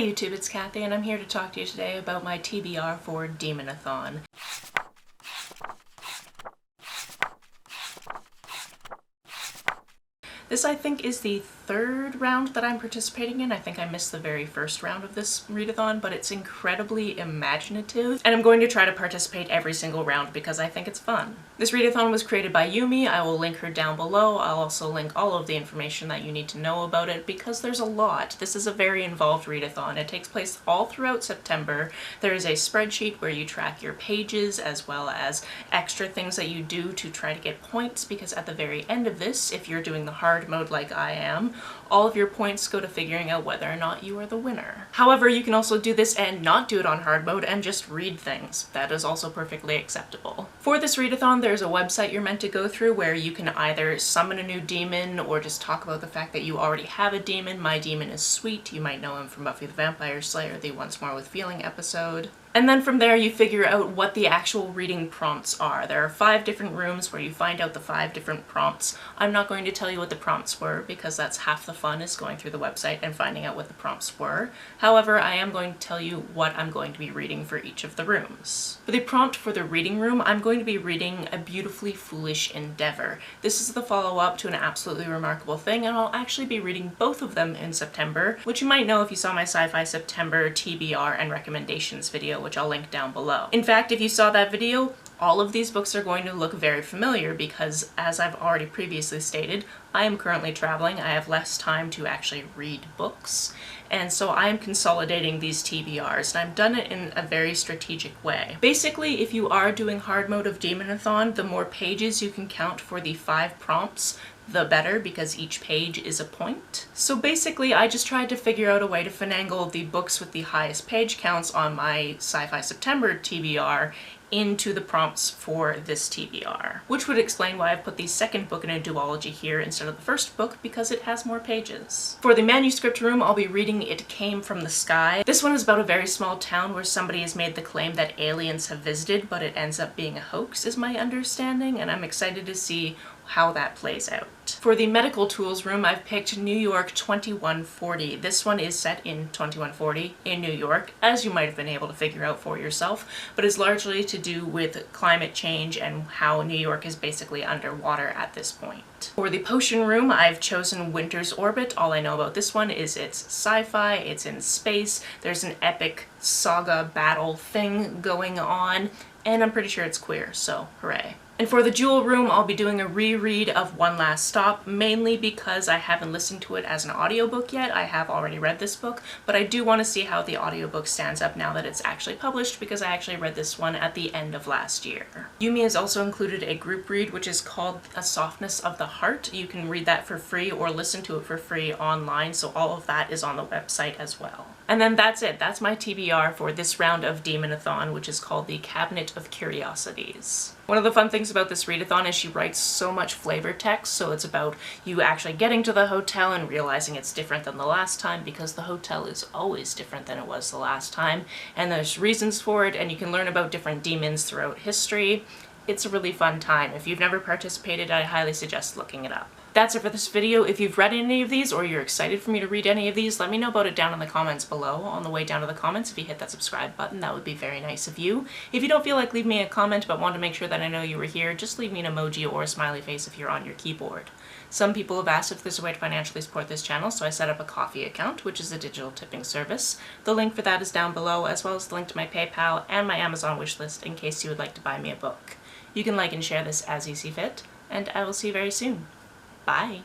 YouTube, it's Kathy, and I'm here to talk to you today about my TBR for Demonathon. This, I think, is the third round that I'm participating in. I think I missed the very first round of this readathon, but it's incredibly imaginative, and I'm going to try to participate every single round because I think it's fun. This readathon was created by Yumi. I will link her down below. I'll also link all of the information that you need to know about it because there's a lot. This is a very involved readathon. It takes place all throughout September. There is a spreadsheet where you track your pages as well as extra things that you do to try to get points, because at the very end of this, if you're doing the hard mode like I am, all of your points go to figuring out whether or not you are the winner. However, you can also do this and not do it on hard mode and just read things. That is also perfectly acceptable. For this readathon, there's a website you're meant to go through where you can either summon a new demon or just talk about the fact that you already have a demon. My demon is Sweet. You might know him from Buffy the Vampire Slayer, the Once More with Feeling episode. And then from there you figure out what the actual reading prompts are. There are 5 different rooms where you find out the 5 different prompts. I'm not going to tell you what the prompts were because that's half the fun, is going through the website and finding out what the prompts were. However, I am going to tell you what I'm going to be reading for each of the rooms. For the prompt for the reading room, I'm going to be reading A Beautifully Foolish Endeavor. This is the follow-up to An Absolutely Remarkable Thing, and I'll actually be reading both of them in September, which you might know if you saw my Sci-Fi September TBR and recommendations video, which I'll link down below. In fact, if you saw that video, all of these books are going to look very familiar because, as I've already previously stated, I am currently traveling. I have less time to actually read books, and so I am consolidating these TBRs, and I've done it in a very strategic way. Basically, if you are doing hard mode of Demonathon, the more pages you can count for the 5 prompts, the better, because each page is a point. So basically, I just tried to figure out a way to finagle the books with the highest page counts on my Sci-Fi September TBR into the prompts for this TBR, which would explain why I've put the second book in a duology here instead of the first book, because it has more pages. For the manuscript room, I'll be reading It Came from the Sky. This one is about a very small town where somebody has made the claim that aliens have visited, but it ends up being a hoax, is my understanding, and I'm excited to see how that plays out. For the medical tools room, I've picked New York 2140. This one is set in 2140 in New York, as you might have been able to figure out for yourself, but is largely to do with climate change and how New York is basically underwater at this point. For the potion room, I've chosen Winter's Orbit. All I know about this one is it's sci-fi, it's in space, there's an epic saga battle thing going on, and I'm pretty sure it's queer, so hooray. And for the Jewel room, I'll be doing a reread of One Last Stop, mainly because I haven't listened to it as an audiobook yet. I have already read this book, but I do want to see how the audiobook stands up now that it's actually published, because I actually read this one at the end of last year. Yumi has also included a group read which is called A Softness of the Heart. You can read that for free or listen to it for free online, so all of that is on the website as well. And then that's it. That's my TBR for this round of Demonathon, which is called the Cabinet of Curiosities. One of the fun things about this readathon is she writes so much flavor text, so it's about you actually getting to the hotel and realizing it's different than the last time, because the hotel is always different than it was the last time, and there's reasons for it, and you can learn about different demons throughout history. It's a really fun time. If you've never participated, I highly suggest looking it up. That's it for this video. If you've read any of these or you're excited for me to read any of these, let me know about it down in the comments below. On the way down to the comments, if you hit that subscribe button, that would be very nice of you. If you don't feel like leaving me a comment but want to make sure that I know you were here, just leave me an emoji or a smiley face if you're on your keyboard. Some people have asked if there's a way to financially support this channel, so I set up a Ko-fi account, which is a digital tipping service. The link for that is down below, as well as the link to my PayPal and my Amazon wishlist in case you would like to buy me a book. You can like and share this as you see fit, and I will see you very soon. Bye!